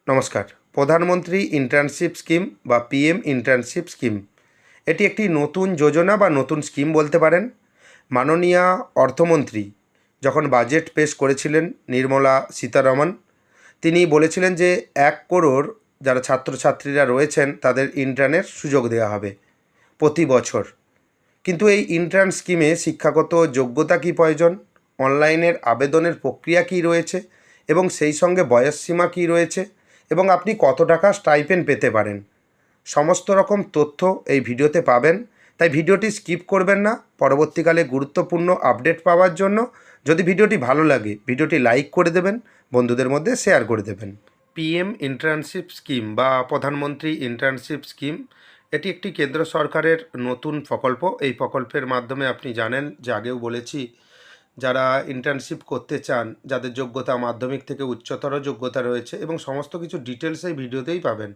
নমস্কার। প্রধানমন্ত্রী internship scheme বা পিএম ইন্টার্নশিপ স্কিম এটি একটি নতুন যোজনা বা নতুন স্কিম বলতে পারেন। মাননীয়া অর্থমন্ত্রী যখন বাজেট পেশ করেছিলেন নির্মলা সীতারমণ, তিনি বলেছিলেন যে ১ করোড় যারা ছাত্রছাত্রীরা রয়েছেন তাদের ইন্টার্নের সুযোগ দেওয়া হবে প্রতি বছর। কিন্তু এই ইন্টার্ন স্কিমে শিক্ষাগত যোগ্যতা কী প্রয়োজন, অনলাইনের আবেদনের প্রক্রিয়া কী রয়েছে এবং সেই সঙ্গে বয়সসীমা কী রয়েছে এবং আপনি কত টাকা স্টাইপেন্ড পেতে পারেন, সমস্ত রকম তথ্য এই ভিডিওতে পাবেন। তাই ভিডিওটি স্কিপ করবেন না। পরবর্তীকালে গুরুত্বপূর্ণ আপডেট পাওয়ার জন্য যদি ভিডিওটি ভালো লাগে ভিডিওটি লাইক করে দেবেন, বন্ধুদের মধ্যে শেয়ার করে দেবেন। পিএম ইন্টার্নশিপ স্কিম বা প্রধানমন্ত্রী ইন্টার্নশিপ স্কিম এটি একটি কেন্দ্র সরকারের নতুন প্রকল্প। এই প্রকল্পের মাধ্যমে আপনি জানেন যে আগেও বলেছি, যারা ইন্টার্নশিপ করতে চান, যাদের যোগ্যতা মাধ্যমিক থেকে উচ্চতর যোগ্যতা রয়েছে এবং সমস্ত কিছু ডিটেলস এই ভিডিওতেই পাবেন।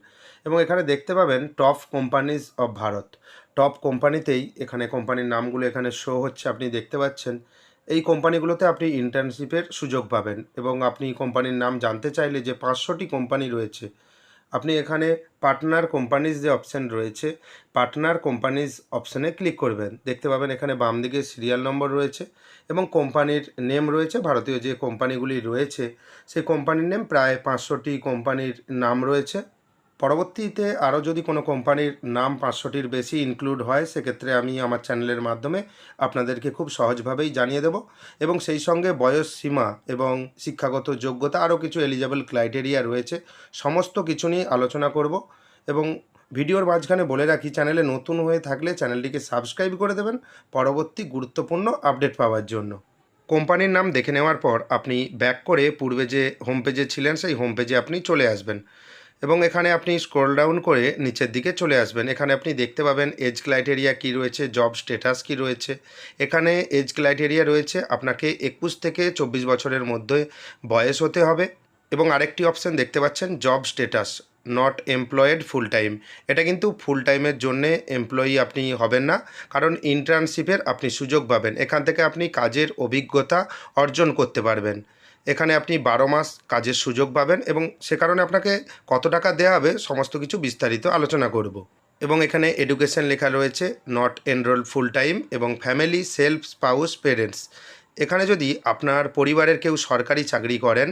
এবং এখানে দেখতে পাবেন top companies of Bharat. Top কোম্পানিতেই এখানে কোম্পানির নামগুলো এখানে শো হচ্ছে, আপনি দেখতে পাচ্ছেন। এই কোম্পানিগুলোতে আপনি ইন্টার্নশিপের সুযোগ পাবেন এবং আপনি কোম্পানির নাম জানতে চাইলে যে 500টি কোম্পানি রয়েছে, আপনি এখানে পার্টনার কোম্পানিজ যে অপশান রয়েছে, পার্টনার কোম্পানিজ অপশানে ক্লিক করবেন। দেখতে পাবেন এখানে বাম দিকে সিরিয়াল নম্বর রয়েছে এবং কোম্পানির নেম রয়েছে। ভারতীয় যে কোম্পানিগুলি রয়েছে সেই কোম্পানির নেম, প্রায় 500টি কোম্পানির নাম রয়েছে। পরবর্তীতে আরও যদি কোনো কোম্পানির নাম 500টির বেশি ইনক্লুড হয়, সেক্ষেত্রে আমি আমার চ্যানেলের মাধ্যমে আপনাদেরকে খুব সহজভাবেই জানিয়ে দেব। এবং সেই সঙ্গে বয়স সীমা এবং শিক্ষাগত যোগ্যতা, আরও কিছু এলিজেবল ক্রাইটেরিয়া রয়েছে, সমস্ত কিছু নিয়ে আলোচনা করব। এবং ভিডিওর মাঝখানে বলে রাখি, চ্যানেলে নতুন হয়ে থাকলে চ্যানেলটিকে সাবস্ক্রাইব করে দেবেন পরবর্তী গুরুত্বপূর্ণ আপডেট পাওয়ার জন্য। কোম্পানির নাম দেখে নেওয়ার পর আপনি ব্যাক করে পূর্বে যে হোম পেজে ছিলেন সেই হোম পেজে আপনি চলে আসবেন এবং এখানে আপনি স্ক্রল ডাউন করে নিচের দিকে চলে আসবেন। এখানে আপনি দেখতে পাবেন এজ ক্রাইটেরিয়া কী রয়েছে, জব স্ট্যাটাস কী রয়েছে। এখানে এজ ক্রাইটেরিয়া রয়েছে আপনাকে 21 থেকে 24 বছরের মধ্যে বয়স হতে হবে। এবং আরেকটি অপশান দেখতে পাচ্ছেন job status not employed full time. এটা কিন্তু ফুল টাইমের জন্যে এমপ্লয়ি আপনি হবেন না, কারণ ইন্টার্নশিপের আপনি সুযোগ পাবেন। এখান থেকে আপনি কাজের অভিজ্ঞতা অর্জন করতে পারবেন। এখানে আপনি 12 মাস কাজের সুযোগ পাবেন এবং সে কারণে আপনাকে কত টাকা দেওয়া হবে সমস্ত কিছু বিস্তারিত আলোচনা করব। এবং এখানে এডুকেশন লেখা রয়েছে নট এনরোল ফুল টাইম এবং ফ্যামিলি সেলফ স্পাউস পেরেন্টস। এখানে যদি আপনার পরিবারের কেউ সরকারি চাকরি করেন,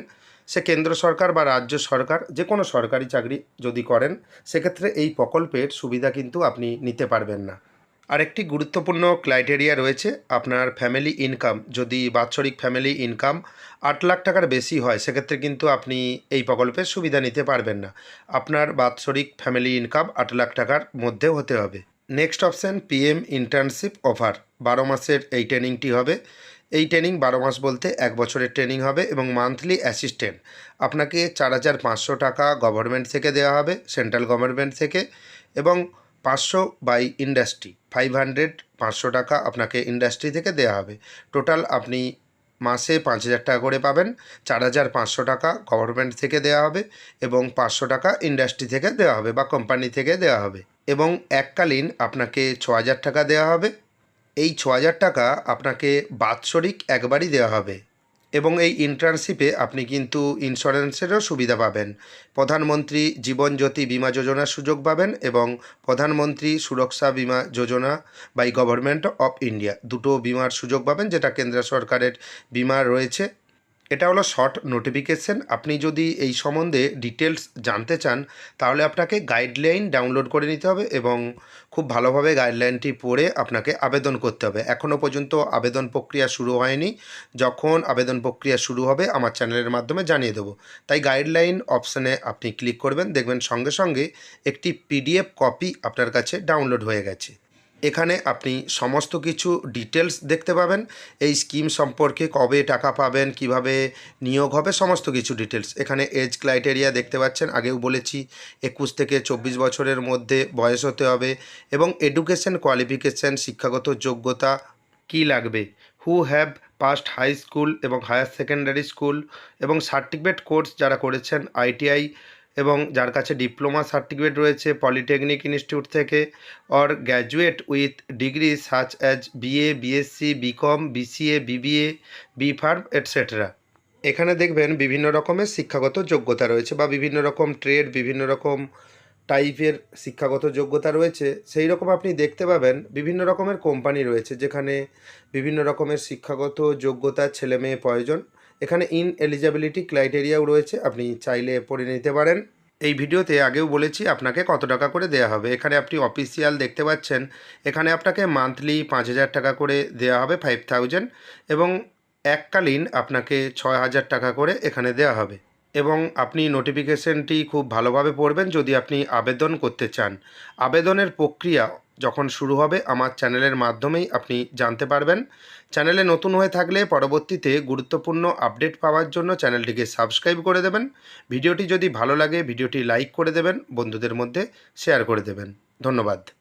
সে কেন্দ্র সরকার বা রাজ্য সরকার যে কোনো সরকারি চাকরি যদি করেন, সেক্ষেত্রে এই প্রকল্পের সুবিধা কিন্তু আপনি নিতে পারবেন না। আরেকটি গুরুত্বপূর্ণ ক্রাইটেরিয়া রয়েছে আপনার ফ্যামিলি ইনকাম। যদি বাৎসরিক ফ্যামিলি ইনকাম 8 লাখ টাকার বেশি হয়, সেক্ষেত্রে কিন্তু আপনি এই প্রকল্পের সুবিধা নিতে পারবেন না। আপনার বাৎসরিক ফ্যামিলি ইনকাম 8 লাখ টাকার মধ্যে হতে হবে। Next option PM internship offer. 12 মাসের এই ট্রেনিংটি হবে। এই ট্রেনিং 12 মাস বলতে 1 বছরের ট্রেনিং হবে এবং মান্থলি অ্যাসিস্ট্যান্ট আপনাকে 4,500 টাকা গভর্নমেন্ট থেকে দেওয়া হবে, সেন্ট্রাল গভর্নমেন্ট থেকে। এবং 500 বাই ইন্ডাস্ট্রি 500, 500 টাকা আপনাকে ইন্ডাস্ট্রি থেকে দেওয়া হবে। টোটাল আপনি মাসে 5,000 টাকা করে পাবেন। 4,500 টাকা গভর্নমেন্ট থেকে দেওয়া হবে এবং 500 টাকা ইন্ডাস্ট্রি থেকে দেওয়া হবে বা কোম্পানি থেকে দেওয়া হবে। এবং এককালীন আপনাকে 6,000 টাকা দেওয়া হবে। এই 6,000 টাকা আপনাকে বাৎসরিক একবারই দেওয়া হবে। এবং এই ইন্টার্নশিপে আপনি কিন্তু ইন্স্যুরেন্সেরও সুবিধা পাবেন। প্রধানমন্ত্রী জীবন জ্যোতি বিমা যোজনার সুযোগ পাবেন এবং প্রধানমন্ত্রী সুরক্ষা বিমা যোজনা বাই গভর্নমেন্ট অফ ইন্ডিয়া, দুটো বিমার সুযোগ পাবেন, যেটা কেন্দ্র সরকারের বিমা রয়েছে। এটা হলো শর্ট নোটিফিকেশন। আপনি যদি এই সম্বন্ধে ডিটেলস জানতে চান, তাহলে আপনাকে গাইডলাইন ডাউনলোড করে নিতে হবে এবং খুব ভালোভাবে গাইডলাইনটি পড়ে আপনাকে আবেদন করতে হবে। এখনও পর্যন্ত আবেদন প্রক্রিয়া শুরু হয়নি। যখন আবেদন প্রক্রিয়া শুরু হবে আমার চ্যানেলের মাধ্যমে জানিয়ে দেবো। তাই গাইডলাইন অপশানে আপনি ক্লিক করবেন, দেখবেন সঙ্গে সঙ্গে একটি পিডিএফ কপি আপনার কাছে ডাউনলোড হয়ে গেছে। এখানে আপনি সমস্ত কিছু ডিটেলস দেখতে পাবেন, এই স্কিম সম্পর্কে, কবে টাকা পাবেন, কিভাবে নিয়োগ হবে, সমস্ত কিছু ডিটেলস। এখানে এজ ক্রাইটেরিয়া দেখতে পাচ্ছেন, আগেও বলেছি 21 থেকে 24 বছরের মধ্যে বয়স হতে হবে। এবং এডুকেশন কোয়ালিফিকেশান, শিক্ষাগত যোগ্যতা কী লাগবে, who have passed high school এবং হায়ার সেকেন্ডারি স্কুল এবং সার্টিফিকেট কোর্স যারা করেছেন আইটিআই, এবং যার কাছে ডিপ্লোমা সার্টিফিকেট রয়েছে পলিটেকনিক ইনস্টিটিউট থেকে, or graduate with degree such as BA, BSc, BCom, BCA, BBA, B pharm etcetera. এখানে দেখবেন বিভিন্ন রকমের শিক্ষাগত যোগ্যতা রয়েছে বা বিভিন্ন রকম ট্রেড, বিভিন্ন রকম টাইপের শিক্ষাগত যোগ্যতা রয়েছে। সেই রকম আপনি দেখতে পাবেন বিভিন্ন রকমের কোম্পানি রয়েছে যেখানে বিভিন্ন রকমের শিক্ষাগত যোগ্যতার ছেলেমেয়ে প্রয়োজন। এখানে এলিজিবিলিটি ক্রাইটেরিয়াও রয়েছে, আপনি চাইলে পড়ে নিতে পারেন। এই ভিডিওতে আগেও বলেছি আপনাকে কত টাকা করে দেয়া হবে। এখানে আপনি অফিসিয়াল দেখতে পাচ্ছেন, এখানে আপনাকে মান্থলি 5,000 টাকা করে দেয়া হবে, 5,000, এবং এককালীন আপনাকে 6,000 টাকা করে এখানে দেয়া হবে। এবং আপনি নোটিফিকেশনটি খুব ভালোভাবে পড়বেন যদি আপনি আবেদন করতে চান। আবেদনের প্রক্রিয়া যখন শুরু হবে আমার চ্যানেলের মাধ্যমেই আপনি জানতে পারবেন। চ্যানেলে নতুন হয়ে থাকলে পরবর্তীতে গুরুত্বপূর্ণ আপডেট পাওয়ার জন্য চ্যানেলটিকে সাবস্ক্রাইব করে দেবেন। ভিডিওটি যদি ভালো লাগে ভিডিওটি লাইক করে দেবেন, বন্ধুদের মধ্যে শেয়ার করে দেবেন। ধন্যবাদ।